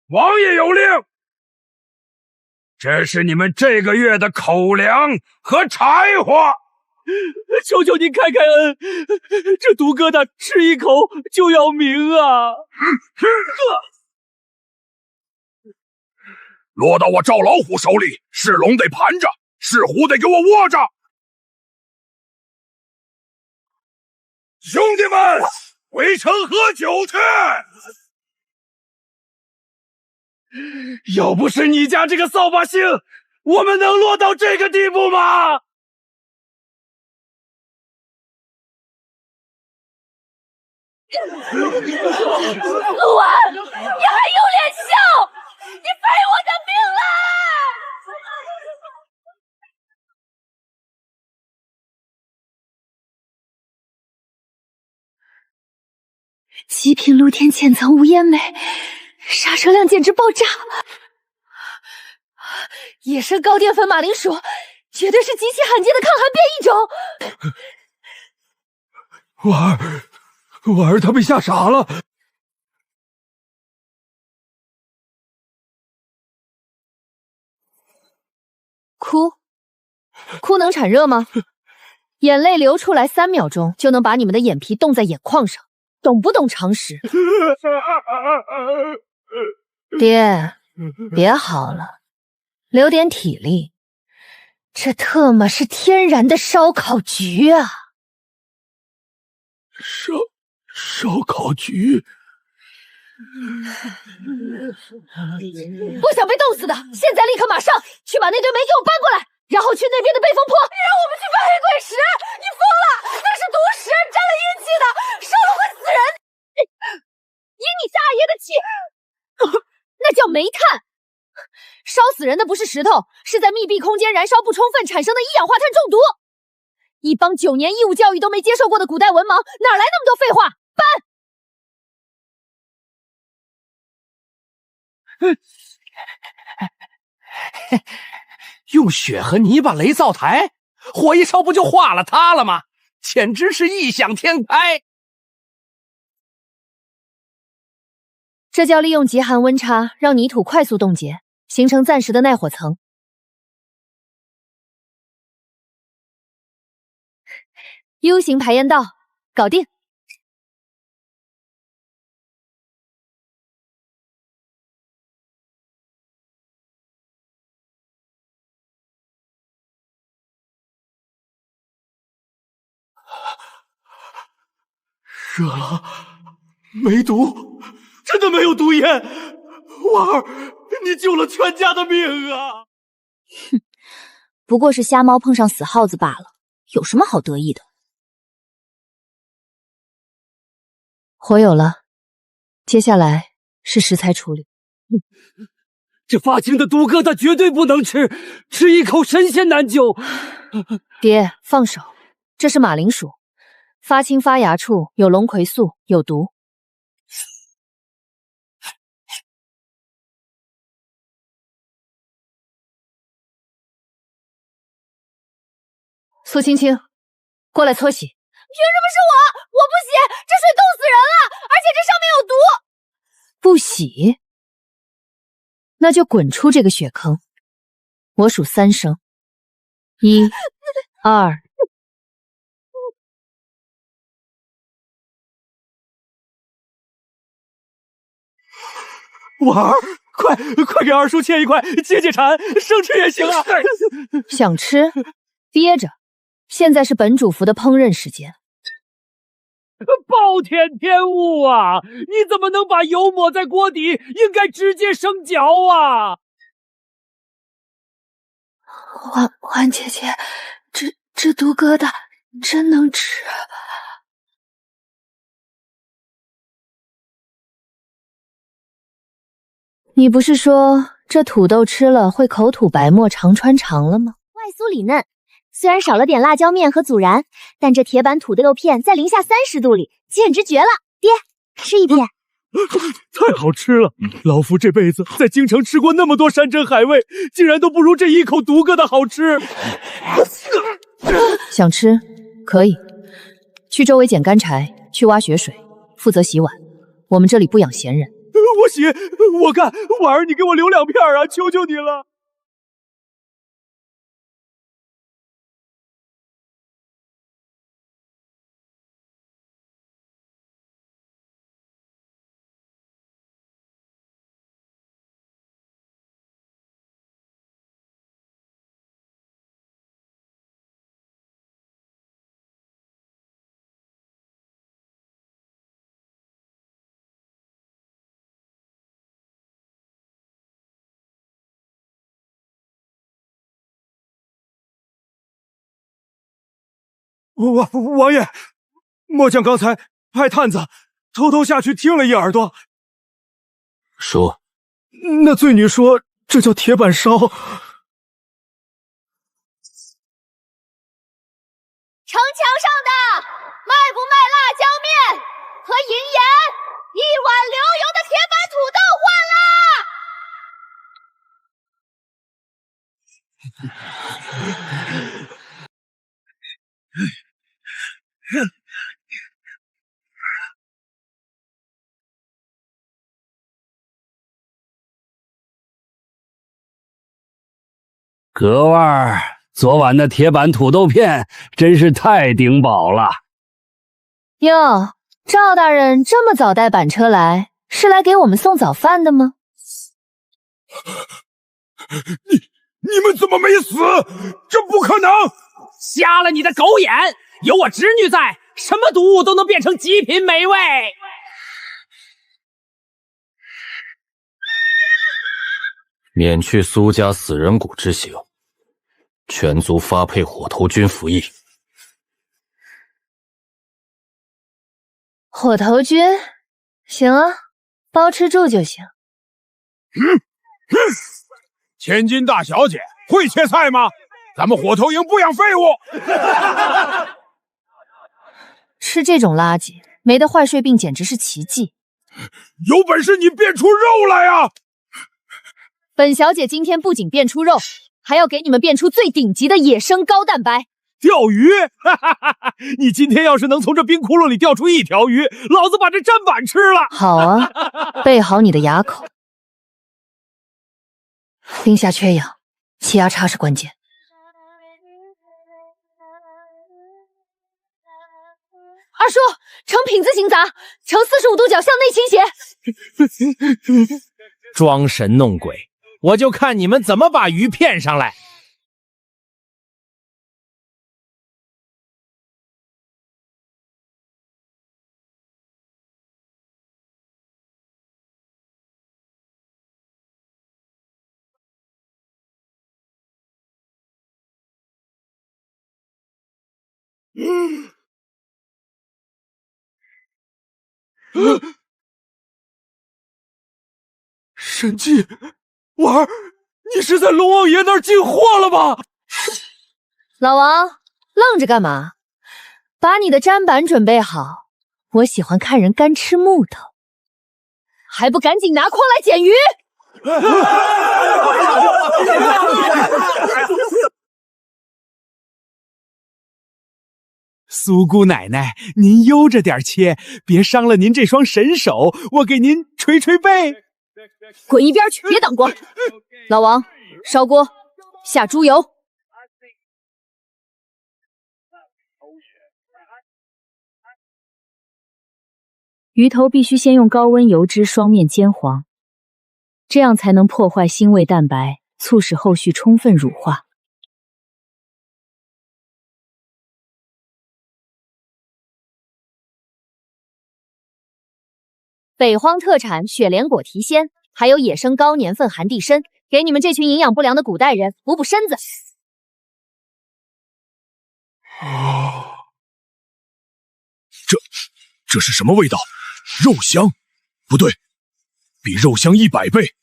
王爷有令，这是你们这个月的口粮和柴火。求求您开开恩，这毒疙瘩吃一口就要命啊！落到我赵老虎手里，是龙得盘着，是虎得给我窝着。兄弟们，回城喝酒去！要不是你家这个扫把星，我们能落到这个地步吗？陆安，你还有脸笑？你废我的命了！极品露天浅层无烟煤，刹车量简直爆炸！野生高淀粉马铃薯，绝对是极其罕见的抗寒变异种。婉儿她被吓傻了。哭能产热吗？眼泪流出来3秒钟就能把你们的眼皮冻在眼眶上，懂不懂常识？爹，别好了，留点体力。这特么是天然的烧烤局啊！烧烤局。不想被冻死的，现在立刻马上去把那堆煤给我搬过来，然后去那边的背风坡。你让我们去搬黑鬼石？你疯了！那是毒石，沾了阴气的，烧了会死人。以你大爷的气，那叫煤炭。烧死人的不是石头，是在密闭空间燃烧不充分产生的一氧化碳中毒。一帮9年义务教育都没接受过的古代文盲，哪来那么多废话？搬！用血和泥巴垒灶台，火一烧不就化了它了吗？简直是异想天开。这叫利用极寒温差，让泥土快速冻结，形成暂时的耐火层。U 型排烟道，搞定。热了，没毒，真的没有毒烟。婉儿，你救了全家的命啊！哼，不过是瞎猫碰上死耗子罢了，有什么好得意的？火有了，接下来是食材处理。这发青的毒疙瘩绝对不能吃，吃一口神仙难救。爹，放手，这是马铃薯。发青发芽处有龙葵素，有毒。苏青青，过来搓洗。凭什么是我？我不洗，这水冻死人了，而且这上面有毒。不洗，那就滚出这个血坑。我数3声，1、2。婉儿，快给二叔切一块解解馋，生吃也行啊！想吃，憋着。现在是本主仆的烹饪时间。暴殄天物啊！你怎么能把油抹在锅底？应该直接生嚼啊！婉姐姐，这毒疙瘩真能吃？你不是说这土豆吃了会口吐白沫、肠穿肠了吗？外酥里嫩，虽然少了点辣椒面和孜然，但这铁板土豆片在零下30度里简直绝了！爹，吃一片。太好吃了！老夫这辈子在京城吃过那么多山珍海味，竟然都不如这一口独个的好吃。想吃可以去周围捡干柴，去挖雪水，负责洗碗。我们这里不养闲人。我洗，我干，婉儿，你给我留2片啊！求求你了。王爷，末将刚才派探子偷偷下去听了一耳朵。说，那醉女说这叫铁板烧。城墙上的卖不卖辣椒面和银盐？1碗流油的铁板土豆换了。格外儿，昨晚的铁板土豆片真是太顶饱了。哟，赵大人这么早带板车来，是来给我们送早饭的吗？你们怎么没死？这不可能！瞎了你的狗眼！有我侄女在，什么毒物都能变成极品美味。免去苏家死人谷之刑，全族发配火头军服役。火头军，行啊，包吃住就行。千金大小姐会切菜吗？咱们火头营不养废物。吃这种垃圾，没得坏睡病简直是奇迹。有本事你变出肉来啊！本小姐今天不仅变出肉，还要给你们变出最顶级的野生高蛋白。钓鱼？你今天要是能从这冰窟窿里钓出1条鱼，老子把这砧板吃了。好啊，备好你的牙口。冰下缺氧，气压差是关键。二叔，呈品字形砸，呈45度角向内倾斜。装神弄鬼，我就看你们怎么把鱼骗上来。神迹，婉儿，你是在龙王爷那儿进货了吧？老王，愣着干嘛？把你的砧板准备好，我喜欢看人干吃木头。还不赶紧拿筐来捡鱼！苏姑奶奶，您悠着点切，别伤了您这双神手，我给您捶捶背。滚一边去，别挡光！老王，烧锅，下猪油。鱼头必须先用高温油脂双面煎黄，这样才能破坏腥味蛋白，促使后续充分乳化。北荒特产雪莲果提鲜，还有野生高年份含地参，给你们这群营养不良的古代人补补身子。这是什么味道？肉香？不对，比肉香100倍，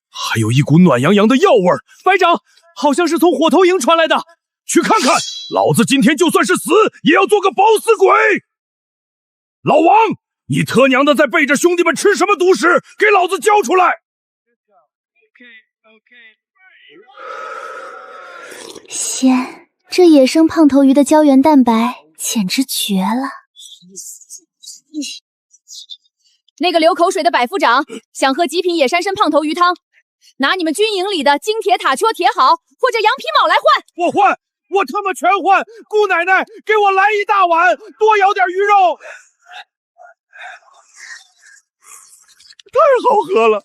还有一股暖洋洋的药味儿。白长，好像是从火头营传来的，去看看。老子今天就算是死，也要做个饱死鬼。老王，你他娘的在背着兄弟们吃什么毒食？给老子交出来！仙，这野生胖头鱼的胶原蛋白简直绝了。那个流口水的百夫长想喝极品野山参胖头鱼汤，拿你们军营里的金铁塔戳铁好，或者羊皮铆来换。我换，我他妈全换！姑奶奶，给我来一大碗，多舀点鱼肉。太好喝了！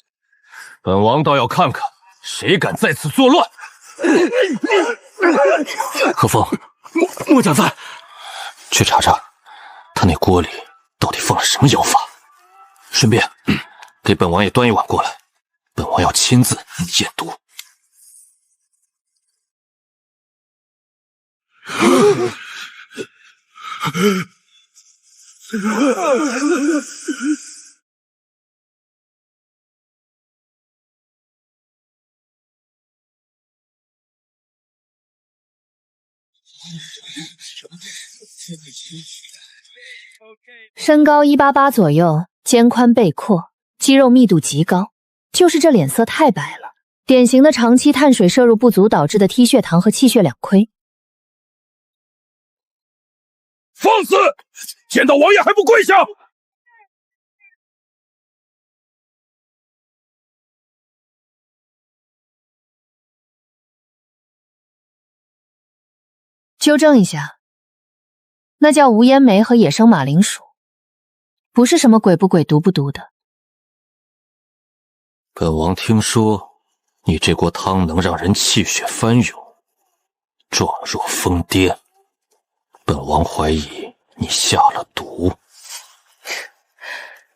本王倒要看看谁敢在此作乱。何风，末将在。去查查他那锅里到底放了什么妖法，顺便给本王也端一碗过来，本王要亲自验毒。身高188左右，肩宽背阔，肌肉密度极高，就是这脸色太白了，典型的长期碳水摄入不足导致的低血糖和气血两亏。放肆！见到王爷还不跪下！纠正一下，那叫无烟梅和野生马铃薯，不是什么鬼不鬼毒不毒的。本王听说你这锅汤能让人气血翻涌，状若疯癫，本王怀疑你下了毒。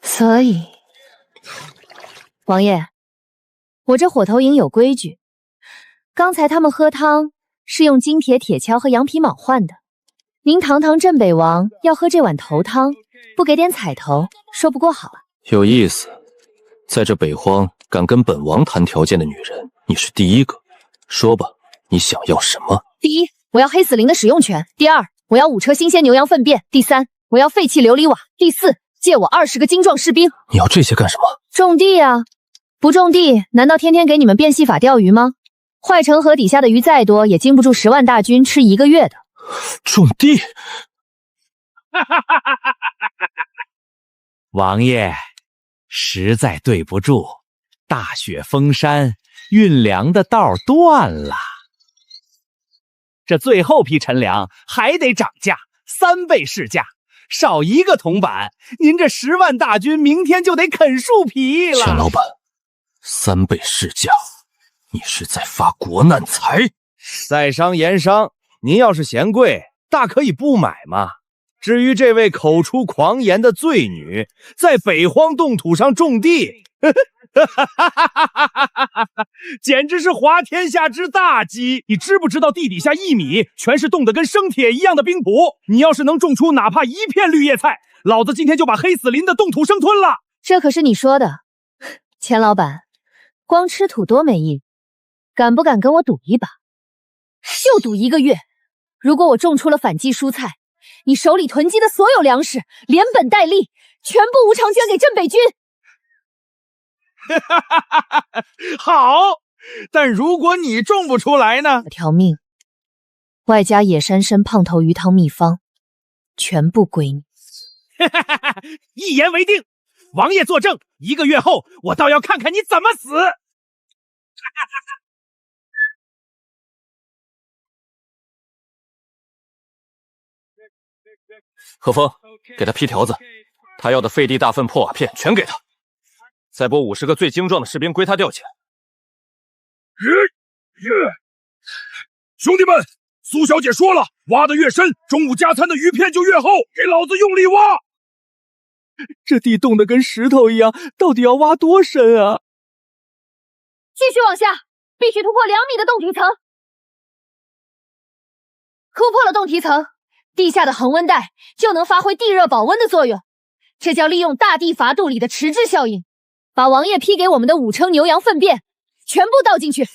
所以，王爷，我这火头营有规矩，刚才他们喝汤是用金铁铁锹和羊皮铆换的。您堂堂镇北王要喝这碗头汤，不给点彩头，说不过好啊。有意思，在这北荒敢跟本王谈条件的女人，你是第一个。说吧，你想要什么？第一，我要黑死灵的使用权；第二，我要5车新鲜牛羊粪便；第三，我要废弃琉璃瓦；第四，借我20个精壮士兵。你要这些干什么？种地啊！不种地，难道天天给你们变戏法钓鱼吗？坏城河底下的鱼再多，也经不住10万大军吃1个月的。种地？王爷，实在对不住，大雪封山，运粮的道断了。这最后批陈粮还得涨价，3倍市价，少1个铜板，您这10万大军明天就得啃树皮了。钱老板，3倍市价，你是在发国难财？在商言商，您要是嫌贵，大可以不买嘛。至于这位口出狂言的罪女，在北荒冻土上种地，简直是滑天下之大稽！你知不知道地底下1米全是冻得跟生铁一样的冰土？你要是能种出哪怕1片绿叶菜，老子今天就把黑死林的冻土生吞了。这可是你说的，钱老板，光吃土多没意，敢不敢跟我赌一把？就赌1个月，如果我种出了反季蔬菜，你手里囤积的所有粮食，连本带利，全部无偿捐给镇北军。好，但如果你种不出来呢？我条命，外加野山参胖头鱼汤秘方，全部归你。一言为定，王爷作证，1个月后我倒要看看你怎么死。何风，给他批条子，他要的废地大粪破瓦片全给他，再拨50个最精壮的士兵归他调遣。兄弟们，苏小姐说了，挖得越深，中午加餐的鱼片就越厚，给老子用力挖！这地冻得跟石头一样，到底要挖多深啊？继续往下，必须突破2米的洞体层。突破了洞体层，地下的恒温带就能发挥地热保温的作用，这叫利用大地筏肚里的迟滞效应，把王爷批给我们的5称牛羊粪便全部倒进去。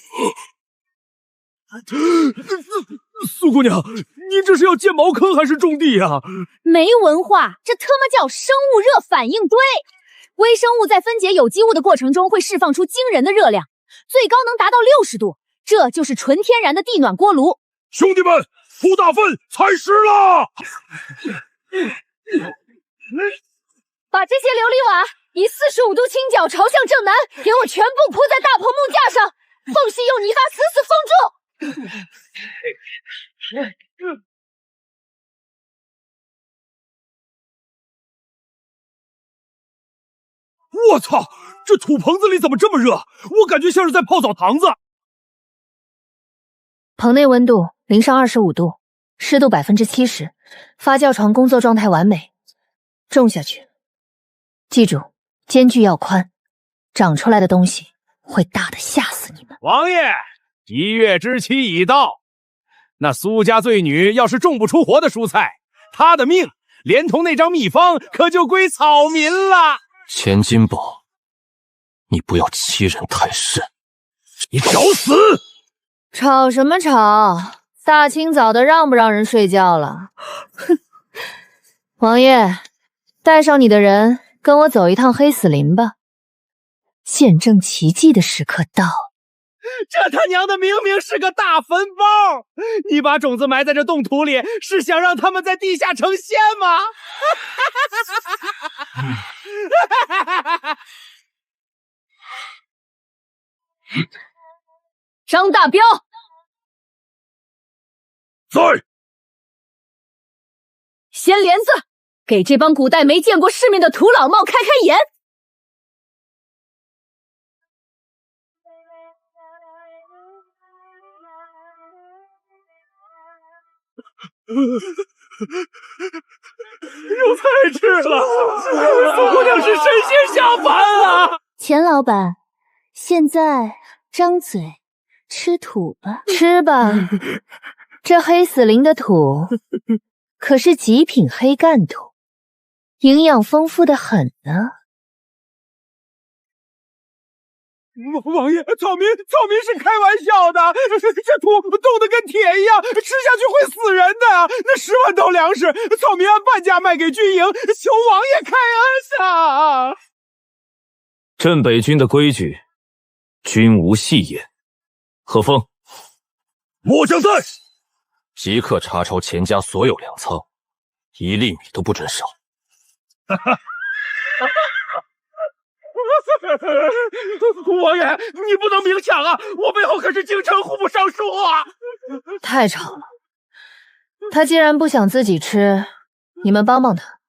苏姑娘，您这是要建茅坑还是种地啊？没文化，这他妈叫生物热反应堆。微生物在分解有机物的过程中会释放出惊人的热量，最高能达到60度，这就是纯天然的地暖锅炉。兄弟们，铺大粪踩实了！把这些琉璃瓦以45度倾角朝向正南，给我全部铺在大棚木架上，缝隙用泥巴死死封住。我操，这土棚子里怎么这么热？我感觉像是在泡澡堂子。棚内温度零上25度，湿度70%，发酵床工作状态完美。种下去，记住，间距要宽，长出来的东西会大的吓死你们。王爷，1月之期已到，那苏家醉女要是种不出活的蔬菜，她的命连同那张秘方可就归草民了。钱金宝，你不要欺人太甚！你找死！吵什么吵？大清早的，让不让人睡觉了？哼！王爷，带上你的人，跟我走一趟黑死林吧。见证奇迹的时刻到了。这他娘的明明是个大坟包！你把种子埋在这冻土里，是想让他们在地下成仙吗？张大彪，在。掀帘子，给这帮古代没见过世面的土老帽开开眼。有菜吃了，苏姑娘是神仙下凡啊！钱老板，现在张嘴吃土吧，吃吧。这黑死林的土可是极品黑干土，营养丰富的很呢。王爷，草民是开玩笑的，这土冻得跟铁一样，吃下去会死人的。那10万斗粮食，草民按半价卖给军营，求王爷开恩啊！镇北军的规矩，君无戏言。何风，末将在。即刻查抄钱家所有粮仓，1粒米都不准少。王爷，你不能明抢啊！我背后可是京城户部尚书啊！太吵了，他既然不想自己吃，你们帮帮他。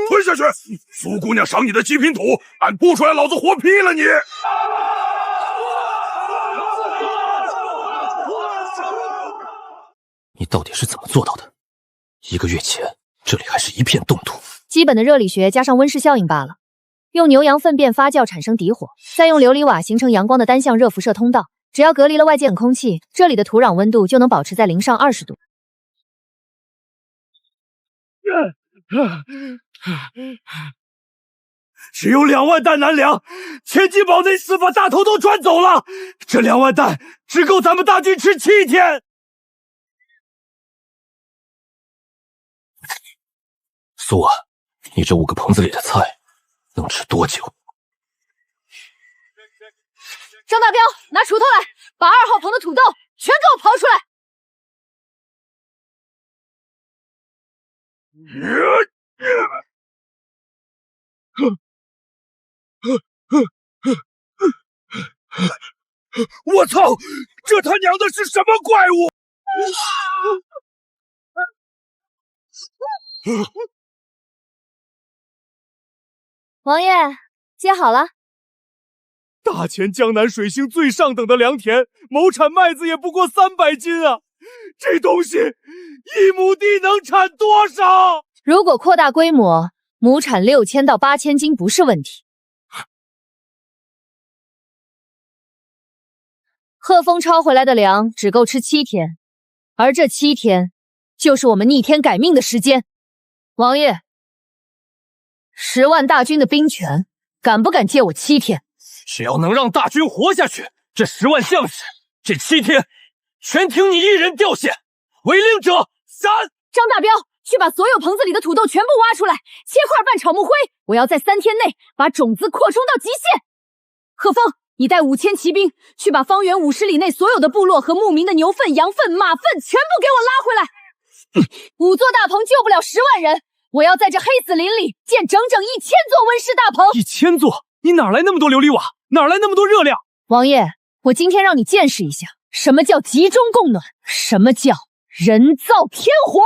吞下去！苏姑娘赏你的极品土，敢吐出来，老子活劈了你！你到底是怎么做到的？1个月前，这里还是一片冻土。基本的热力学加上温室效应罢了。用牛羊粪便发酵产生底火，再用琉璃瓦形成阳光的单向热辐射通道，只要隔离了外界冷空气，这里的土壤温度就能保持在0上20度。只有2万担南粮，千金堡内司法大头都转走了，这2万担只够咱们大军吃7天。苏婉，你这5个棚子里的菜能吃多久？张大彪，拿锄头来，把2号棚的土豆全给我刨出来。我操！这他娘的是什么怪物？王爷，接好了。大前江南水星最上等的良田，亩产麦子也不过300斤啊！这东西1亩地能产多少？如果扩大规模，亩产6000到8000斤不是问题。贺峰抄回来的粮只够吃7天，而这7天就是我们逆天改命的时间。王爷，10万大军的兵权，敢不敢借我7天？只要能让大军活下去，这10万将士，这7天全听你一人调遣。违令者斩！张大彪，去把所有棚子里的土豆全部挖出来，切块拌炒木灰。我要在3天内把种子扩充到极限。贺峰，你带5000骑兵去把方圆50里内所有的部落和牧民的牛粪、羊粪、马粪全部给我拉回来。5座大棚救不了10万人，我要在这黑死林里建整整1000座温室大棚。1000座？你哪来那么多琉璃瓦？哪来那么多热量？王爷，我今天让你见识一下，什么叫集中供暖，什么叫人造天火。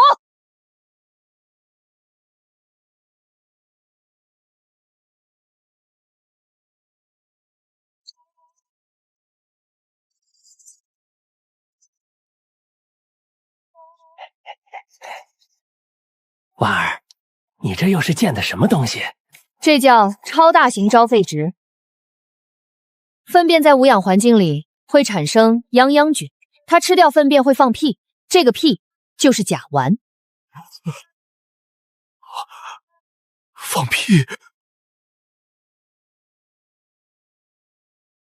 婉儿，你这又是建的什么东西？这叫超大型招废值。粪便在无氧环境里会产生泱泱菌，它吃掉粪便会放屁，这个屁就是甲烷。放屁！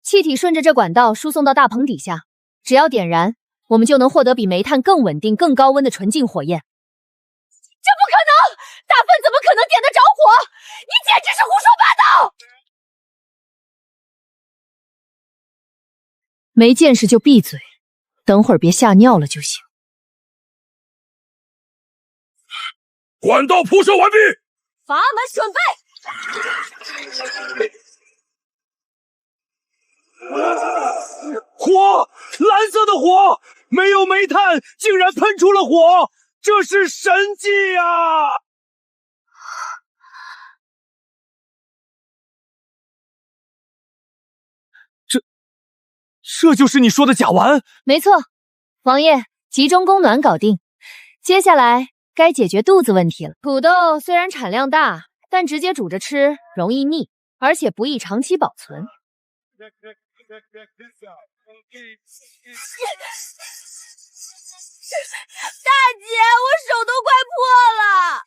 气体顺着这管道输送到大棚底下，只要点燃，我们就能获得比煤炭更稳定、更高温的纯净火焰。这不可能！大粪怎么可能点得着火？你简直是胡说八道！没见识就闭嘴，等会儿别吓尿了就行。管道铺设完毕，阀门准备。火！蓝色的火，没有煤炭，竟然喷出了火，这是神迹啊！这就是你说的甲烷？没错，王爷，集中供暖搞定，接下来该解决肚子问题了。土豆虽然产量大，但直接煮着吃容易腻，而且不易长期保存。大姐，我手都快破了。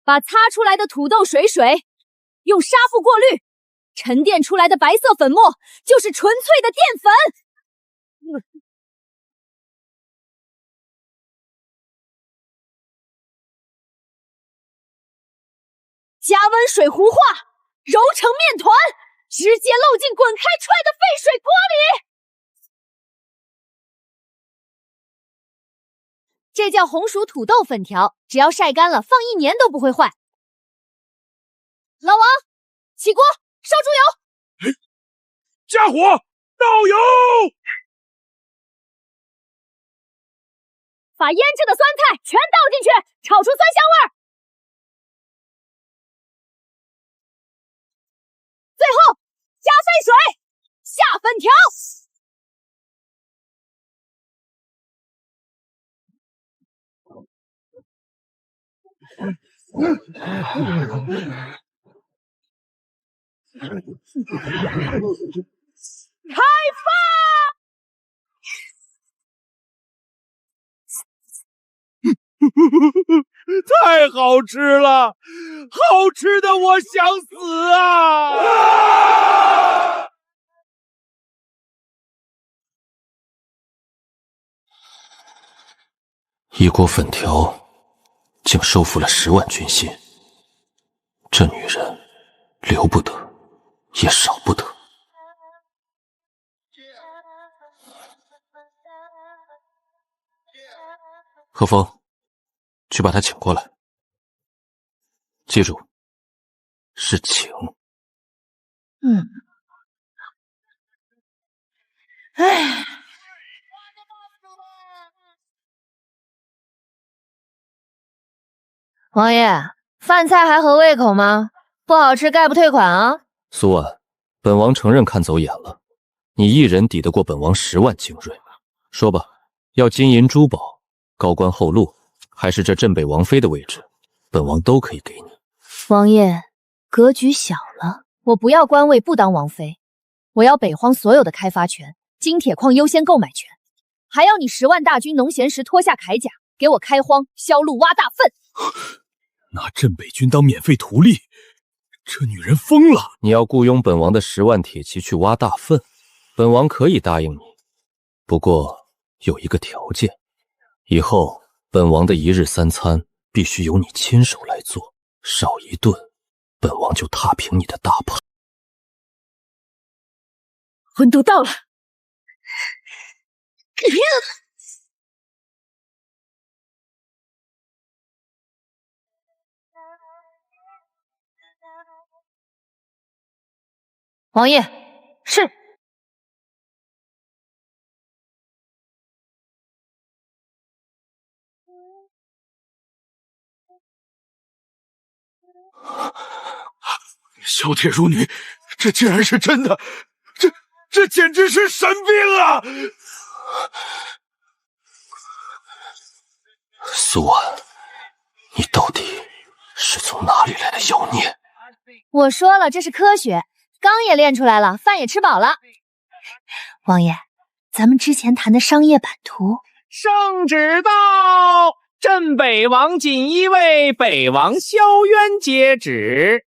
把擦出来的土豆水用沙覆过滤，沉淀出来的白色粉末就是纯粹的淀粉。加温水糊化，揉成面团，直接漏进滚开出来的沸水锅里。这叫红薯土豆粉条，只要晒干了，放1年都不会坏。老王，起锅，烧猪油，加火，倒油，把腌制的酸菜全倒进去，炒出酸香味儿。最后加沸水，下粉条。开饭！太好吃了，好吃的我想死啊！一锅粉条竟收服了10万军心，这女人留不得，也少不得。何风，去把她请过来。记住，是请。唉，王爷，饭菜还合胃口吗？不好吃概不退款啊！苏婉，本王承认看走眼了，你一人抵得过本王10万精锐吗？说吧，要金银珠宝、高官厚禄，还是这镇北王妃的位置，本王都可以给你。王爷，格局小了，我不要官位，不当王妃，我要北荒所有的开发权，金铁矿优先购买权，还要你10万大军农闲时脱下铠甲，给我开荒、销路、挖大粪。拿镇北军当免费图利，这女人疯了！你要雇佣本王的10万铁骑去挖大粪，本王可以答应你，不过有一个条件，以后本王的1日3餐必须由你亲手来做，少一顿，本王就踏平你的大盘。温度到了，王爷，是。小铁淑女，这竟然是真的，这简直是神兵啊！苏婉，你到底是从哪里来的妖孽？我说了，这是科学，刚也练出来了，饭也吃饱了。王爷，咱们之前谈的商业版图，圣旨到，镇北王锦衣卫北王萧渊接旨。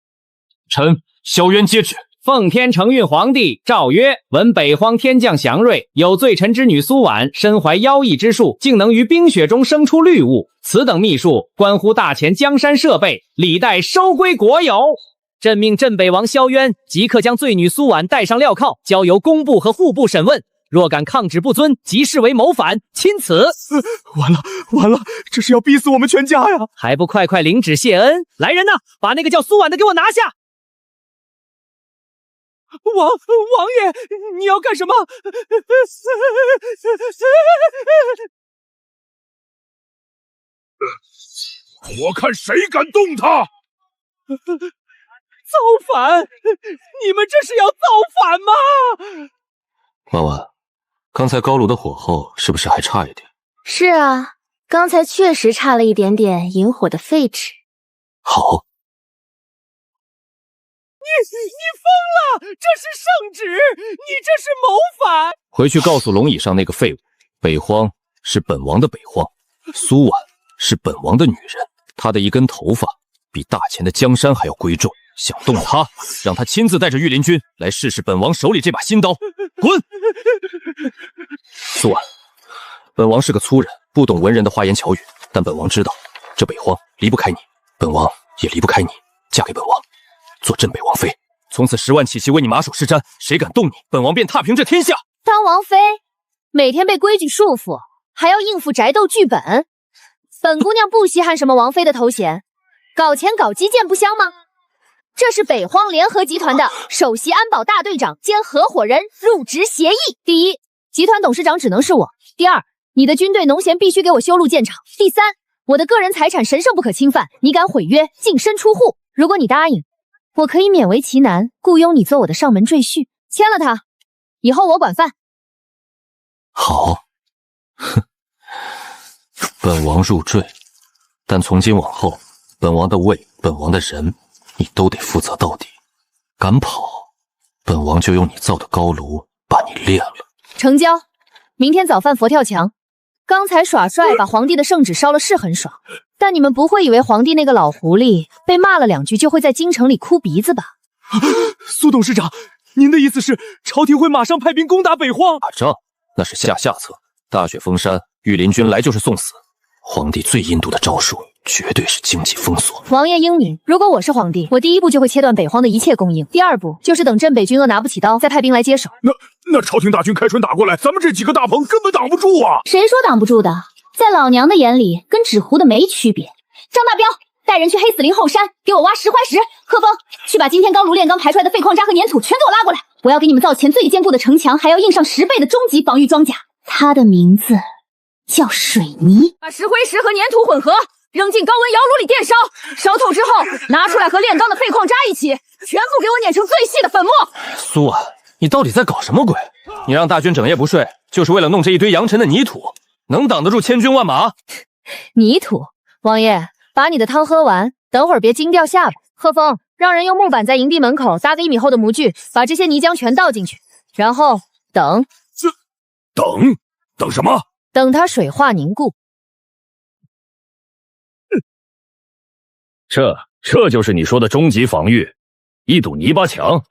臣萧渊接旨。奉天承运皇帝诏曰：闻北荒天降祥瑞，有罪臣之女苏婉身怀妖异之术，竟能于冰雪中生出绿雾。此等秘术关乎大前江山社稗，理待收归国有。朕命镇北王萧渊即刻将罪女苏婉带上镣铐，交由工部和户部审问。若敢抗旨不遵，即视为谋反，钦此。完了，这是要逼死我们全家呀！还不快快领旨谢恩！来人呐，把那个叫苏婉的给我拿下！王爷，你要干什么？我看谁敢动他！造反！你们这是要造反吗？婉婉，刚才高炉的火候是不是还差一点？是啊，刚才确实差了一点点引火的废纸。好。你疯了！这是圣旨，你这是谋反！回去告诉龙椅上那个废物，北荒是本王的北荒，苏婉是本王的女人，她的一根头发比大前的江山还要贵重。想动她，让她亲自带着御林军来试试本王手里这把新刀。滚！苏婉，本王是个粗人，不懂文人的花言巧语，但本王知道，这北荒离不开你，本王也离不开你。嫁给本王，做镇北王妃，从此10万骑骑为你马首是瞻，谁敢动你，本王便踏平这天下。当王妃，每天被规矩束缚，还要应付宅斗剧本。本姑娘不稀罕什么王妃的头衔，搞钱搞基建不香吗？这是北荒联合集团的首席安保大队长兼合伙人入职协议。第一，集团董事长只能是我；第二，你的军队农闲必须给我修路建厂；第三，我的个人财产神圣不可侵犯，你敢毁约，净身出户。如果你答应，我可以勉为其难雇佣你做我的上门赘婿，签了他，以后我管饭。好，哼，本王入赘，但从今往后，本王的位，本王的人，你都得负责到底。敢跑，本王就用你造的高炉把你炼了。成交，明天早饭佛跳墙。刚才耍帅把皇帝的圣旨烧了是很爽，但你们不会以为皇帝那个老狐狸被骂了2句就会在京城里哭鼻子吧？苏董事长，您的意思是朝廷会马上派兵攻打北荒？打仗那是下策，大雪封山，御林军来就是送死。皇帝最阴毒的招数绝对是经济封锁。王爷英明，如果我是皇帝，我第一步就会切断北荒的一切供应，第二步就是等镇北军拿不起刀，再派兵来接手。那朝廷大军开春打过来，咱们这几个大棚根本挡不住啊！谁说挡不住的？在老娘的眼里，跟纸糊的没区别。张大彪，带人去黑死林后山，给我挖石块石。贺峰，去把今天高炉炼钢排出来的废矿渣和粘土全给我拉过来，我要给你们造前最坚固的城墙，还要印上10倍的终极防御装甲。它的名字叫水泥。把石灰石和粘土混合，扔进高温窑炉里电烧，烧透之后拿出来和炼钢的废矿渣一起，全部给我碾成最细的粉末。苏婉，你到底在搞什么鬼？你让大军整夜不睡，就是为了弄这一堆扬尘的泥土，能挡得住千军万马？泥土，王爷，把你的汤喝完，等会儿别惊掉下巴。贺峰，让人用木板在营地门口搭个1米厚的模具，把这些泥浆全倒进去，然后等。等什么？等它水化凝固。这就是你说的终极防御，一堵泥巴墙。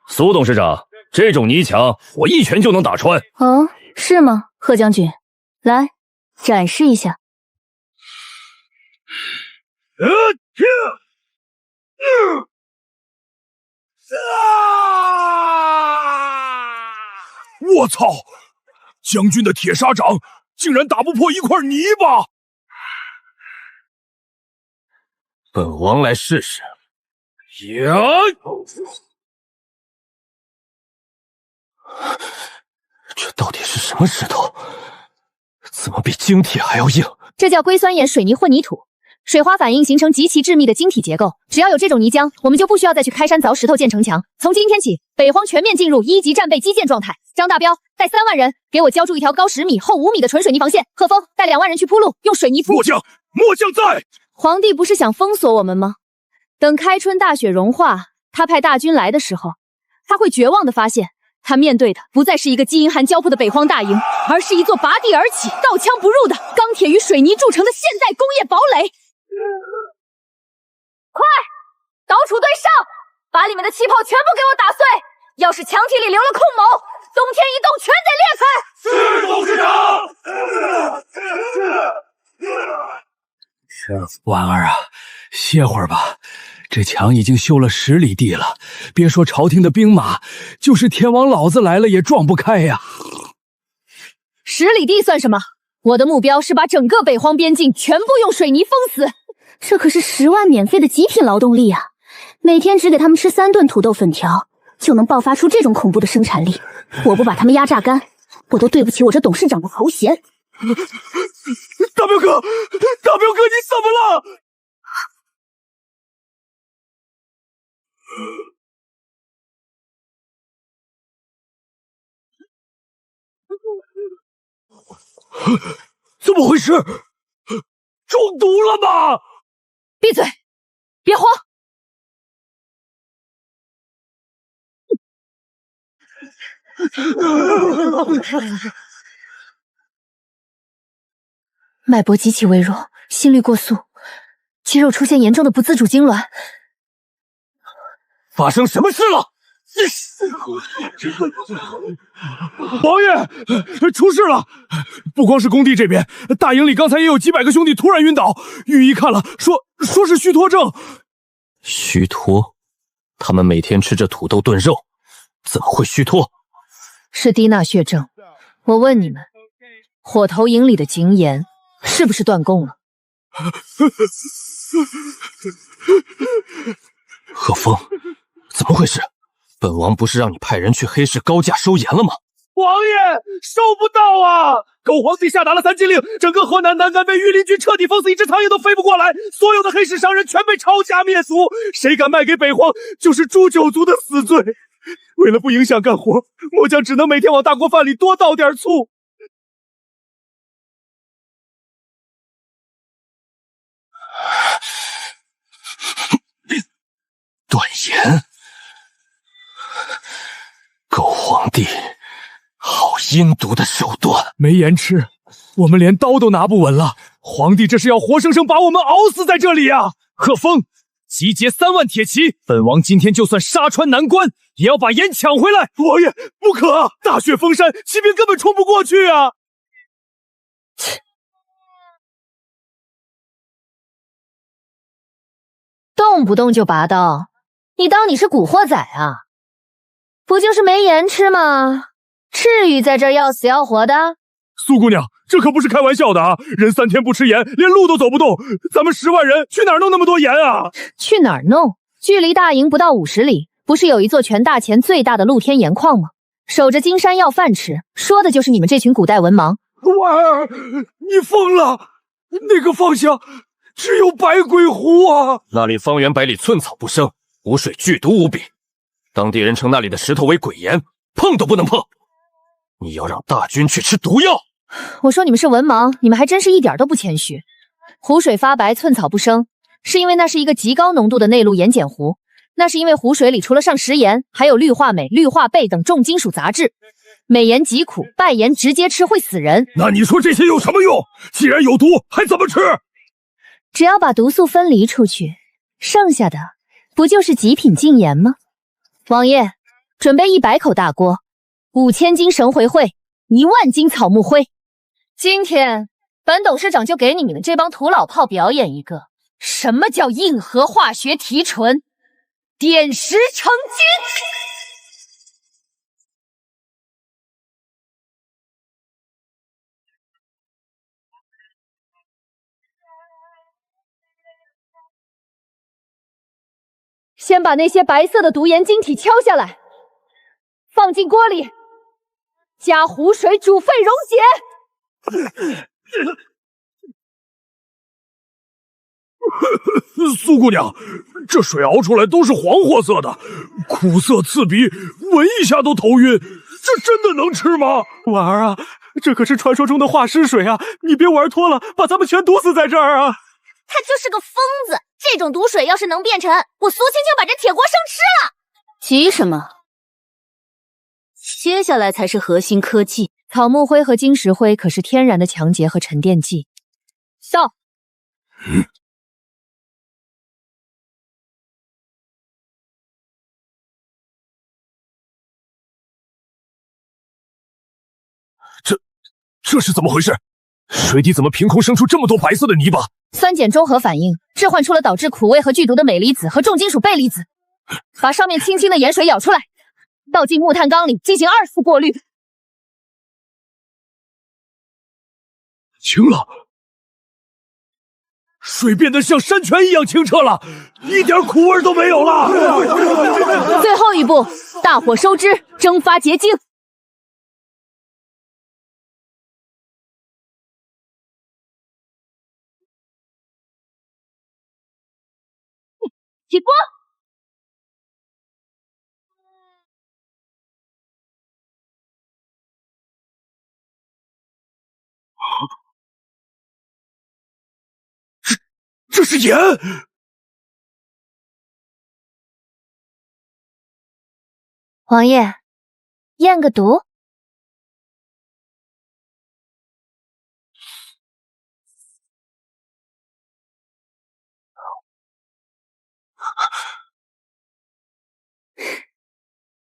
苏董事长，这种泥墙我一拳就能打穿。哦，是吗，贺将军？来，展示一下。我操！将军的铁砂掌竟然打不破一块泥巴！本王来试试。呀！这到底是什么石头？怎么比精铁还要硬？这叫硅酸盐水泥混凝土，水花反应形成极其致密的晶体结构。只要有这种泥浆，我们就不需要再去开山凿石头建城墙。从今天起，北荒全面进入1级战备基建状态。张大彪带3万人给我浇筑一条高10米、厚5米的纯水泥防线。贺峰带2万人去铺路，用水泥铺。末将在。皇帝不是想封锁我们吗？等开春大雪融化，他派大军来的时候，他会绝望地发现，他面对的不再是一个饥寒交迫的北荒大营，而是一座拔地而起、刀枪不入的钢铁与水泥铸成的现代工业堡垒。快，岛主队上，把里面的气泡全部给我打碎！要是墙体里留了空某，冬天一冻全得裂开！是董事长。婉儿啊，歇会儿吧。这墙已经修了10里地了，别说朝廷的兵马，就是天王老子来了也撞不开呀。10里地算什么？我的目标是把整个北荒边境全部用水泥封死。这可是10万免费的极品劳动力啊！每天只给他们吃3顿土豆粉条，就能爆发出这种恐怖的生产力。我不把他们压榨干，我都对不起我这董事长的头衔。大彪哥，你怎么了？怎么回事？中毒了吗？闭嘴，别慌。脉搏极其微弱，心率过速，肌肉出现严重的不自主痉挛。发生什么事了？王爷，出事了！不光是工地这边，大营里刚才也有几百个兄弟突然晕倒，御医看了，说是虚脱症。虚脱？他们每天吃着土豆炖肉，怎么会虚脱？是低钠血症。我问你们，火头营里的井眼是不是断供了？贺峰，怎么回事？本王不是让你派人去黑市高价收盐了吗？王爷，收不到啊！狗皇帝下达了3禁令，整个河南南干被御林军彻底封死，一只苍蝇都飞不过来。所有的黑市商人全被抄家灭族，谁敢卖给北荒，就是诛九族的死罪。为了不影响干活，末将只能每天往大锅饭里多倒点醋。断盐，狗皇帝，好阴毒的手段！没盐吃，我们连刀都拿不稳了。皇帝这是要活生生把我们熬死在这里啊！贺峰，集结3万铁骑，本王今天就算杀穿难关，也要把盐抢回来。王爷，不可！大雪封山，骑兵根本冲不过去啊！动不动就拔刀，你当你是古惑仔啊？不就是没盐吃吗？至于在这儿要死要活的？苏姑娘，这可不是开玩笑的啊！人3天不吃盐，连路都走不动。咱们10万人去哪儿弄那么多盐啊？去哪儿弄？距离大营不到50里，不是有一座全大前最大的露天盐矿吗？守着金山要饭吃，说的就是你们这群古代文盲。婉儿，你疯了！那个方向只有百鬼湖啊！那里方圆百里寸草不生，湖水剧毒无比，当地人称那里的石头为鬼盐，碰都不能碰。你要让大军去吃毒药？我说你们是文盲，你们还真是一点都不谦虚。湖水发白，寸草不生，是因为那是一个极高浓度的内陆盐碱湖。那是因为湖水里除了上食盐，还有氯化镁、氯化钡等重金属杂质。美言疾苦，败言直接吃会死人。那你说这些有什么用？既然有毒，还怎么吃？只要把毒素分离出去，剩下的不就是极品禁言吗？王爷，准备100口大锅，5000斤神回会，10000斤草木灰。今天本董事长就给你们这帮土老炮表演一个什么叫硬核化学提纯，点石成金。先把那些白色的毒盐晶体敲下来，放进锅里，加湖水煮沸溶解。苏姑娘，这水熬出来都是黄褐色的，苦涩刺鼻，闻一下都头晕，这真的能吃吗？婉儿啊，这可是传说中的化尸水啊！你别玩脱了，把咱们全毒死在这儿啊！他就是个疯子，这种毒水要是能变成，我苏青就把这铁锅生吃了。急什么？接下来才是核心科技。草木灰和金石灰可是天然的强结和沉淀剂。到。这是怎么回事？水底怎么凭空生出这么多白色的泥巴？酸碱中和反应置换出了导致苦味和剧毒的镁离子和重金属钡离子。把上面轻轻的盐水舀出来，倒进木炭缸里进行2次过滤。清了，水变得像山泉一样清澈了，一点苦味都没有了。最后一步，大火收汁，蒸发结晶。起锅！这是盐！王爷，验个毒。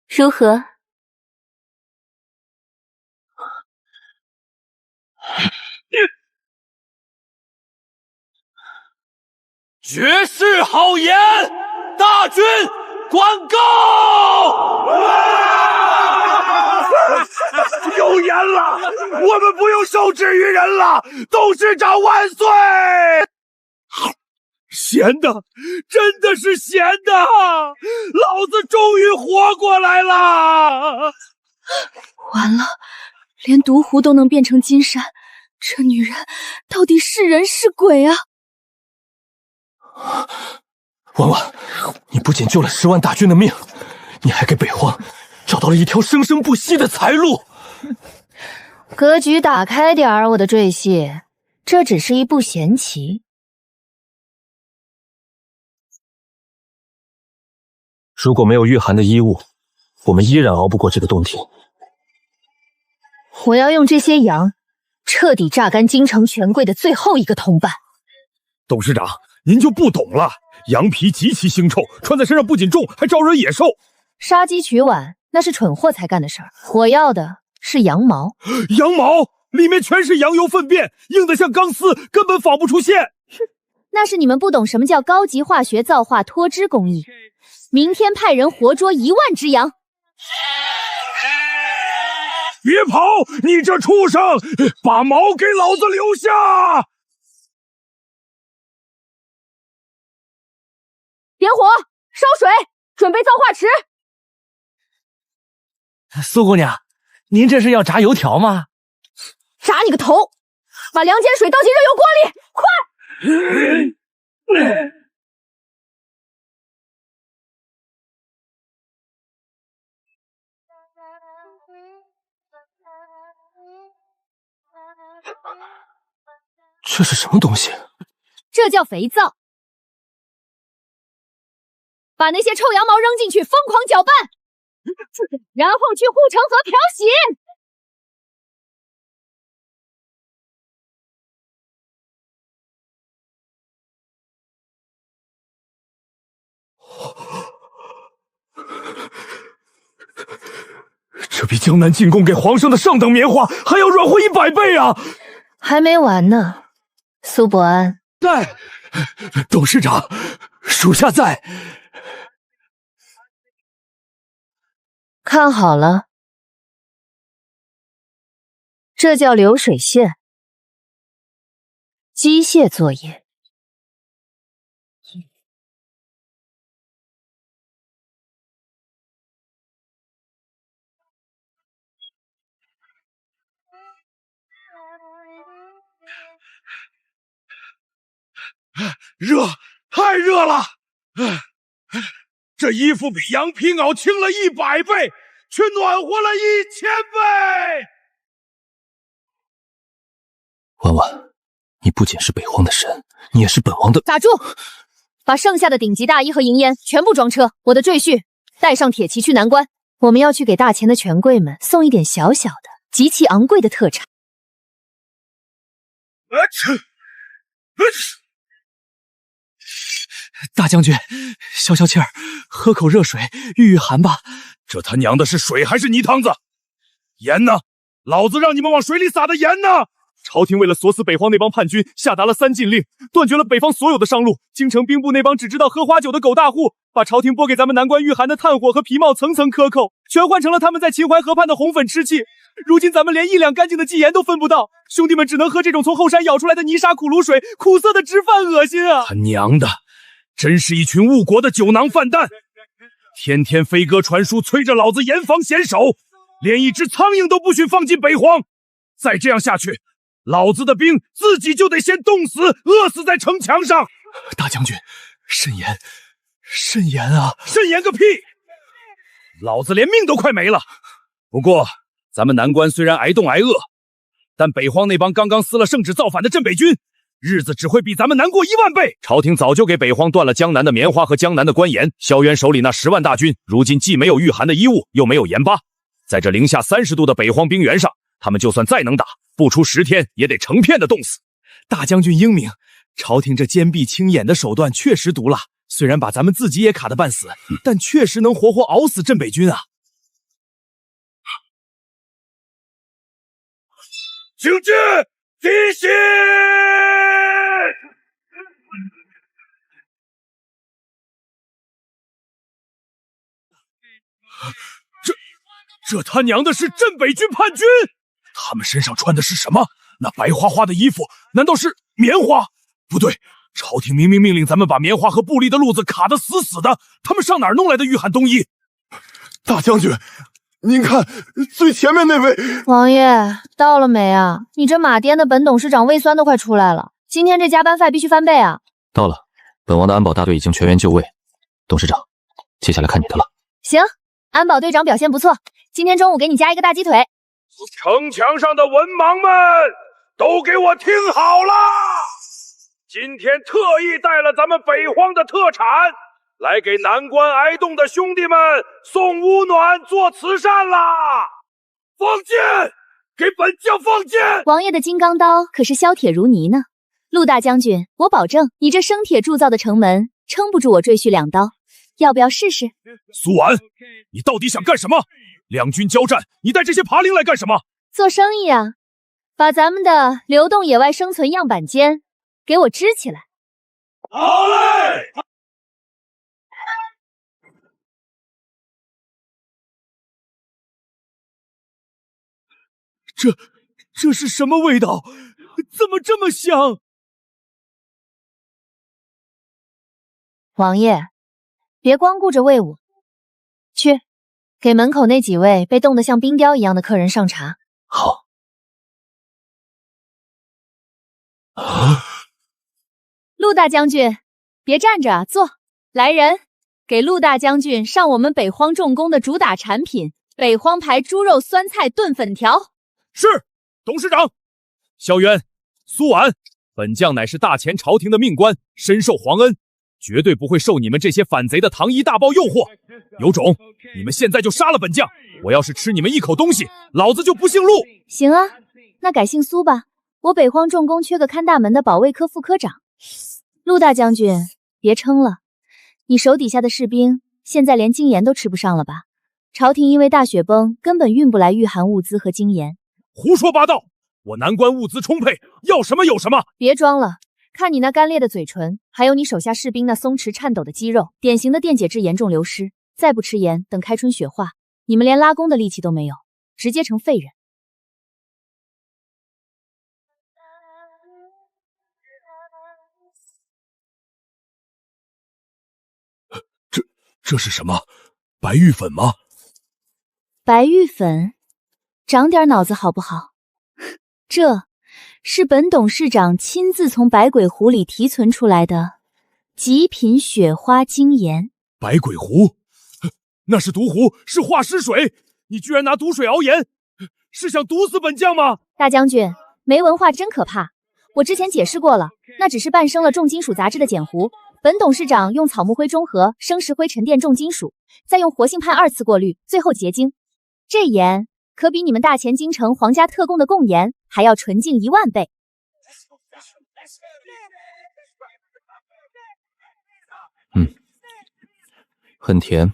如何？绝世好盐，大军广告！有盐了，我们不用受制于人了！董事长万岁！咸的，真的是咸的！老子终于活过来了！完了，连毒壶都能变成金山，这女人到底是人是鬼啊？婉婉，你不仅救了10万大军的命，你还给北荒找到了一条生生不息的财路。格局打开点儿，我的赘婿，这只是一步闲棋。如果没有御寒的衣物，我们依然熬不过这个冬天。我要用这些羊彻底榨干京城权贵的最后一个同伴。董事长，您就不懂了，羊皮极其腥臭，穿在身上不仅重，还招惹野兽。杀鸡取卵，那是蠢货才干的事儿。我要的是羊毛。羊毛里面全是羊油粪便，硬得像钢丝，根本纺不出线。那是你们不懂什么叫高级化学造化脱脂工艺。明天派人活捉1万只羊。别跑！你这畜生，把毛给老子留下！点火，烧水，准备造化池。苏姑娘，您这是要炸油条吗？炸你个头！把凉碱水倒进热油锅里，快！这是什么东西？这叫肥皂。把那些臭羊毛扔进去，疯狂搅拌，然后去护城河漂洗。这比江南进贡给皇上的上等棉花还要软和100倍啊！还没完呢，苏伯安。在，董事长，属下在。看好了，这叫流水线，机械作业。热，太热了！这衣服比羊皮袄轻了100倍，却暖和了1000倍。婉婉，你不仅是北荒的神，你也是本王的。打住！把剩下的顶级大衣和银烟全部装车，我的赘婿带上铁骑去南关。我们要去给大钱的权贵们送一点小小的、极其昂贵的特产。大将军，消消气儿，喝口热水御御寒吧。这他娘的是水还是泥汤子？盐呢？老子让你们往水里撒的盐呢！朝廷为了锁死北荒那帮叛军，下达了3禁令，断绝了北方所有的商路。京城兵部那帮只知道喝花酒的狗大户，把朝廷拨给咱们南关御寒的炭火和皮帽层层克扣，全换成了他们在秦淮河畔的红粉吃气。如今咱们连1两干净的祭盐都分不到，兄弟们只能喝这种从后山舀出来的泥沙苦卤水，苦涩的直犯恶心啊！他娘的，真是一群误国的酒囊饭蛋！天天飞鸽传书，催着老子严防险守，连一只苍蝇都不许放进北荒。再这样下去，老子的兵自己就得先冻死、饿死在城墙上。大将军，慎言，慎言啊！慎言个屁！老子连命都快没了。不过，咱们南关虽然挨冻挨饿，但北荒那帮刚刚撕了圣旨造反的镇北军，日子只会比咱们难过1万倍。朝廷早就给北荒断了江南的棉花和江南的官盐，萧渊手里那10万大军，如今既没有御寒的衣物，又没有盐巴，在这零下30度的北荒冰原上，他们就算再能打，不出10天也得成片的冻死。大将军英明，朝廷这坚壁清野的手段确实毒辣，虽然把咱们自己也卡得半死，但确实能活活熬死镇北军啊！请进，提刑！这他娘的是镇北军叛军！他们身上穿的是什么？那白花花的衣服难道是棉花？不对，朝廷明明命令咱们把棉花和布犁的路子卡得死死的，他们上哪儿弄来的御寒冬衣？大将军，您看最前面那位。王爷到了没啊？你这马颠的本董事长胃酸都快出来了，今天这加班费必须翻倍啊！到了，本王的安保大队已经全员就位。董事长，接下来看你的了。行，安保队长表现不错，今天中午给你加一个大鸡腿。城墙上的文盲们都给我听好了，今天特意带了咱们北荒的特产来给南关挨冻的兄弟们送乌暖做慈善啦！放箭，给本将放箭！王爷的金刚刀可是削铁如泥呢。陆大将军，我保证你这生铁铸造的城门撑不住我赘婿2刀，要不要试试？苏婉，你到底想干什么？两军交战，你带这些爬灵来干什么？做生意啊，把咱们的流动野外生存样板间给我支起来。好嘞！这是什么味道？怎么这么香？王爷，别光顾着喂我，去给门口那几位被冻得像冰雕一样的客人上茶。好。陆大将军，别站着，坐。来人，给陆大将军上我们北荒重工的主打产品——北荒牌猪肉酸菜炖粉条。是，董事长。萧渊、苏婉，本将乃是大前朝廷的命官，深受皇恩，绝对不会受你们这些反贼的糖衣大包诱惑。有种，你们现在就杀了本将！我要是吃你们一口东西，老子就不姓陆。行啊，那改姓苏吧。我北荒重工缺个看大门的保卫科副科长。陆大将军，别撑了，你手底下的士兵现在连精盐都吃不上了吧？朝廷因为大雪崩，根本运不来御寒物资和精盐。胡说八道！我南关物资充沛，要什么有什么。别装了，看你那干裂的嘴唇，还有你手下士兵那松弛颤抖的肌肉，典型的电解质严重流失。再不吃盐，等开春雪化，你们连拉弓的力气都没有，直接成废人。这是什么？白玉粉吗？白玉粉，长点脑子好不好？这是本董事长亲自从百鬼湖里提存出来的极品雪花精盐。百鬼湖？那是毒壶，是化尸水！你居然拿毒水熬盐，是想毒死本将吗？大将军，没文化真可怕！我之前解释过了，那只是半生了重金属杂质的碱糊。本董事长用草木灰中和生石灰沉淀重金属，再用活性炭2次过滤，最后结晶。这盐可比你们大前京城皇家特供的贡盐还要纯净10000倍。很甜，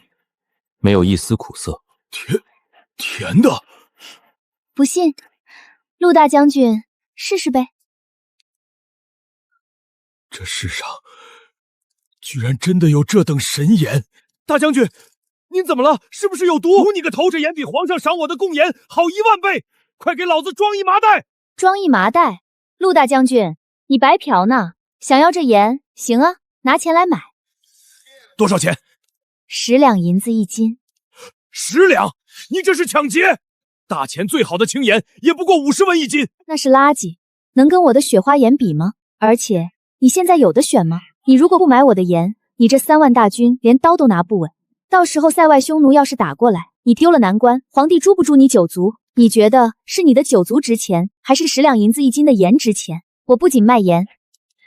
没有一丝苦涩。甜的。不信，陆大将军试试呗。这世上居然真的有这等神盐！大将军，您怎么了？是不是有毒？毒你个头！这盐比皇上赏我的贡盐好10000倍！快给老子装一麻袋！装一麻袋？陆大将军，你白嫖呢？想要这盐，行啊，拿钱来买。多少钱？10两银子1斤。10两？你这是抢劫！大钱最好的青盐也不过50文1斤。那是垃圾，能跟我的雪花盐比吗？而且你现在有的选吗？你如果不买我的盐，你这3万大军连刀都拿不稳。到时候塞外匈奴要是打过来，你丢了南关，皇帝诛不诛你9族？你觉得是你的9族值钱，还是10两银子1斤的盐值钱？我不仅卖盐，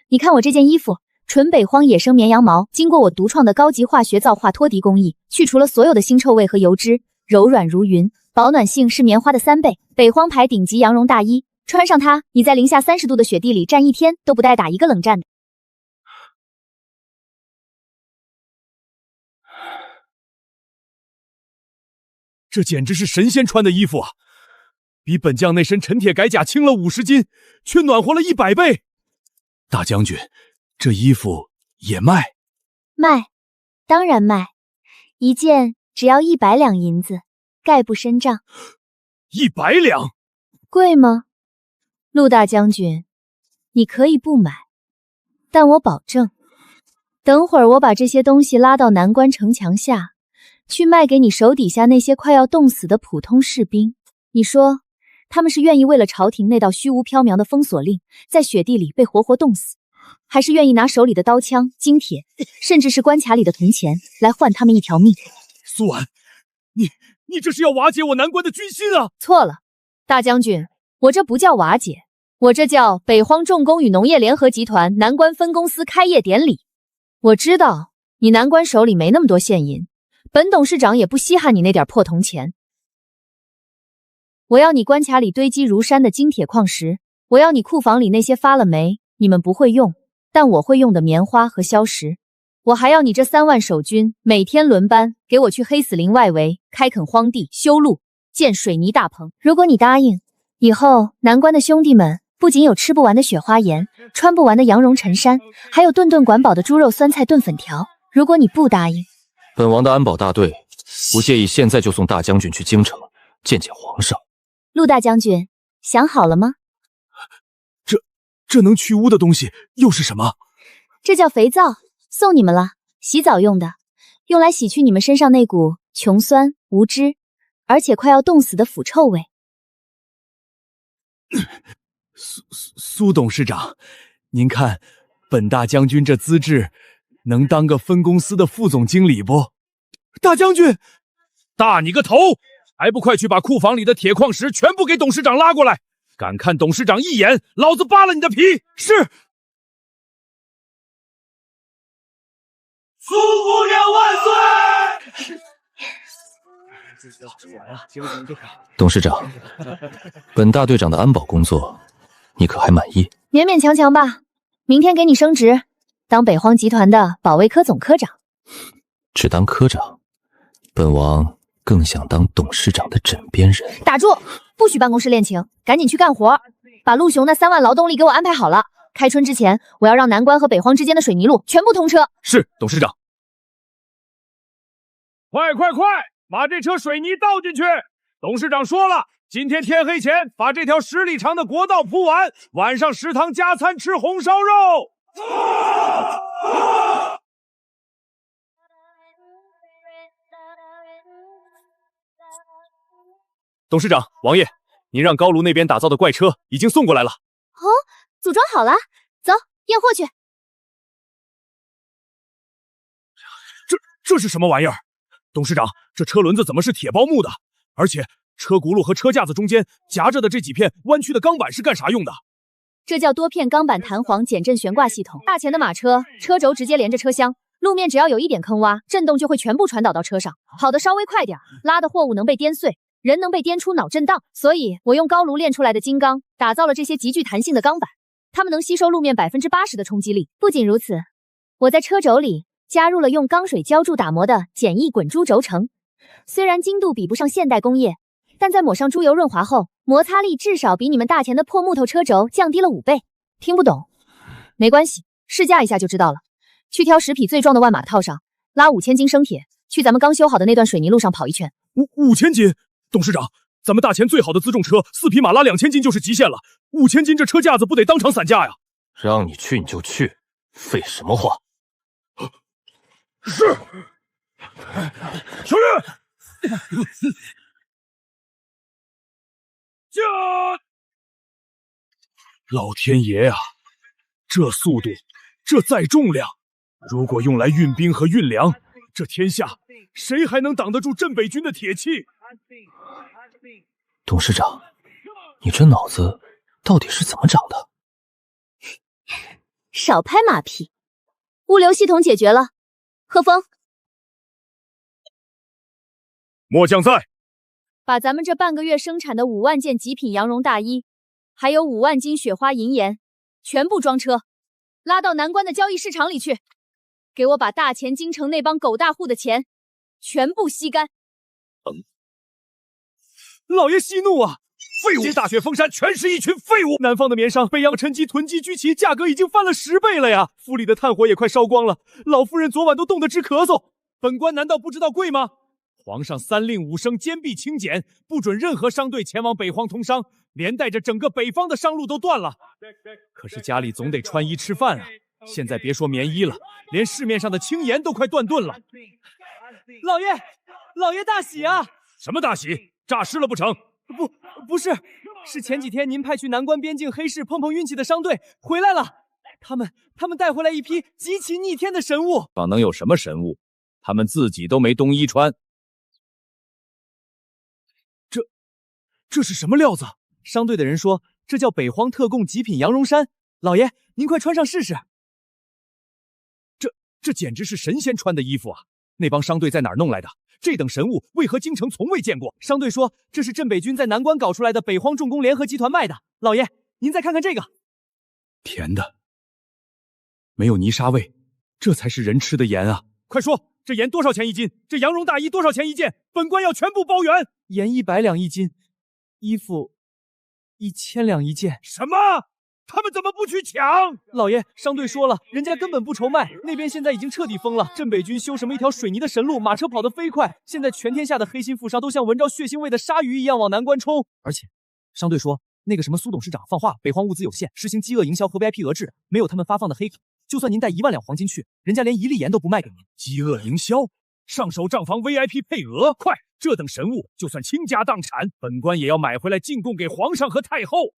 你看我这件衣服，纯北荒野生绵羊毛，经过我独创的高级化学皂化脱涤工艺，去除了所有的腥臭味和油脂，柔软如云，保暖性是棉花的3倍。北荒牌顶级羊绒大衣，穿上它，你在零下30度的雪地里站1天都不带打一个冷战的。这简直是神仙穿的衣服啊！比本将那身陈铁铠甲轻了50斤，却暖和了100倍。大将军，这衣服也卖？卖，当然卖，一件只要100两银子，概不深账。100两？贵吗？陆大将军，你可以不买，但我保证，等会儿我把这些东西拉到南关城墙下，去卖给你手底下那些快要冻死的普通士兵。你说，他们是愿意为了朝廷那道虚无缥缈的封锁令，在雪地里被活活冻死，还是愿意拿手里的刀枪、金铁，甚至是关卡里的铜钱来换他们一条命？苏婉，你这是要瓦解我南关的军心啊！错了，大将军，我这不叫瓦解，我这叫北荒重工与农业联合集团南关分公司开业典礼。我知道你南关手里没那么多现银，本董事长也不稀罕你那点破铜钱。我要你关卡里堆积如山的金铁矿石，我要你库房里那些发了霉，你们不会用，但我会用的棉花和硝石。我还要你这3万守军每天轮班，给我去黑死林外围开垦荒地、修路、建水泥大棚。如果你答应，以后南关的兄弟们不仅有吃不完的雪花盐，穿不完的羊绒衬衫，还有顿顿管饱的猪肉酸菜炖粉条。如果你不答应，本王的安保大队不介意现在就送大将军去京城见见皇上。陆大将军，想好了吗？这能去污的东西又是什么？这叫肥皂，送你们了，洗澡用的，用来洗去你们身上那股穷酸、无知，而且快要冻死的腐臭味。苏董事长，您看本大将军这资质，能当个分公司的副总经理不？大将军，大你个头！还不快去把库房里的铁矿石全部给董事长拉过来！敢看董事长一眼，老子扒了你的皮！是。苏姑娘万岁！董事长，本大队长的安保工作，你可还满意？勉勉强强吧。明天给你升职，当北荒集团的保卫科总科长。只当科长，本王更想当董事长的枕边人。打住！不许办公室恋情，赶紧去干活，把陆雄那3万劳动力给我安排好了。开春之前，我要让南关和北荒之间的水泥路全部通车。是，董事长。快快快，把这车水泥倒进去！董事长说了，今天天黑前把这条10里长的国道铺完，晚上食堂加餐吃红烧肉。董事长，王爷，您让高炉那边打造的怪车已经送过来了。哦，组装好了，走，验货去。这是什么玩意儿？董事长，这车轮子怎么是铁包木的？而且车轱辘和车架子中间夹着的这几片弯曲的钢板是干啥用的？这叫多片钢板弹簧减震悬挂系统。大前的马车，车轴直接连着车厢，路面只要有一点坑洼，震动就会全部传导到车上。跑得稍微快点，拉的货物能被颠碎，人能被颠出脑震荡。所以我用高炉炼出来的金刚，打造了这些极具弹性的钢板，它们能吸收路面80%的冲击力。不仅如此，我在车轴里加入了用钢水浇筑打磨的简易滚珠轴承，虽然精度比不上现代工业，但在抹上猪油润滑后，摩擦力至少比你们大前的破木头车轴降低了5倍。听不懂？没关系，试驾一下就知道了。去挑10匹最壮的万马套上，拉5000斤生铁，去咱们刚修好的那段水泥路上跑一圈。5000斤？董事长，咱们大前最好的辎重车4匹马拉2000斤就是极限了，5000斤这车架子不得当场散架呀？让你去你就去，废什么话？是，小月，驾！老天爷啊，这速度，这载重量，如果用来运兵和运粮，这天下谁还能挡得住镇北军的铁器？董事长，你这脑子到底是怎么长的？少拍马屁，物流系统解决了。贺峰，末将在。把咱们这半个月生产的5万件极品羊绒大衣，还有5万斤雪花银盐，全部装车，拉到南关的交易市场里去。给我把大前京城那帮狗大户的钱全部吸干。老爷息怒啊！废物！大雪封山，全是一群废物！南方的棉商，北洋陈机囤积居奇，价格已经翻了10倍了呀！府里的炭火也快烧光了，老夫人昨晚都冻得直咳嗽。本官难道不知道贵吗？皇上3令5声，坚壁清简，不准任何商队前往北荒通商，连带着整个北方的商路都断了。可是家里总得穿衣吃饭啊！现在别说棉衣了，连市面上的青盐都快断顿了。老爷大喜啊！什么大喜？诈尸了不成？不是，是前几天您派去南关边境黑市碰碰运气的商队回来了，他们带回来一批极其逆天的神物。方能有什么神物？他们自己都没冬衣穿。这是什么料子？商队的人说，这叫北荒特供极品羊绒衫。老爷，您快穿上试试。这简直是神仙穿的衣服啊！那帮商队在哪儿弄来的？这等神物为何京城从未见过？商队说这是镇北军在南关搞出来的北荒重工联合集团卖的。老爷，您再看看这个，甜的，没有泥沙味，这才是人吃的盐啊！快说，这盐多少钱一斤？这羊绒大衣多少钱一件？本官要全部包圆。盐100两一斤，衣服1000两一件。什么？他们怎么不去抢？老爷，商队说了，人家根本不愁卖，那边现在已经彻底封了。镇北军修什么一条水泥的神路，马车跑得飞快，现在全天下的黑心富商都像闻着血腥味的鲨鱼一样往南关冲。而且，商队说那个什么苏董事长放话，北荒物资有限，实行饥饿营销和 VIP 额制，没有他们发放的黑卡，就算您带1万两黄金去，人家连1粒盐都不卖给您。饥饿营销，上手账房 VIP 配额，快！这等神物，就算倾家荡产，本官也要买回来进贡给皇上和太后。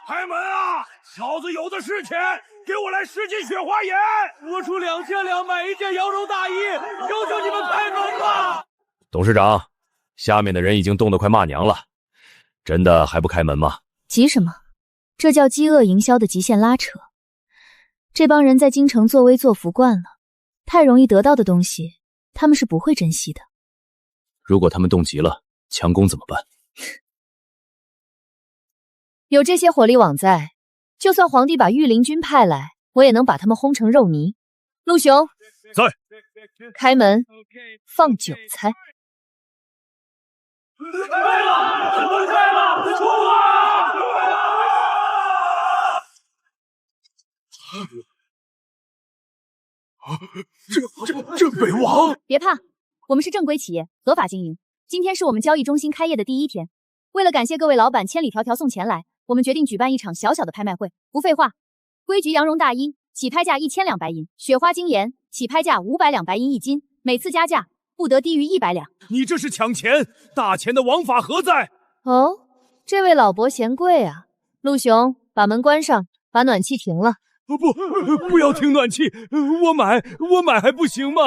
开门啊！小子有的是钱，给我来10斤雪花盐，我出2000两买一件羊绒大衣，求求你们开门吧！董事长，下面的人已经冻得快骂娘了，真的还不开门吗？急什么？这叫饥饿营销的极限拉扯。这帮人在京城作威作福惯了，太容易得到的东西，他们是不会珍惜的。如果他们冻急了，强攻怎么办？有这些火力网在，就算皇帝把御林军派来，我也能把他们轰成肉泥。陆雄，在。开门，放韭菜。这北王，别怕，我们是正规企业，合法经营。今天是我们交易中心开业的第一天，为了感谢各位老板千里迢迢送钱来，我们决定举办一场小小的拍卖会。不废话，规矩羊绒大衣起拍价1000两白银，雪花精盐起拍价500两白银1斤，每次加价不得低于100两。你这是抢钱，大钱的王法何在？哦，这位老伯嫌贵啊。陆雄，把门关上，把暖气停了。不要停暖气，我买还不行吗？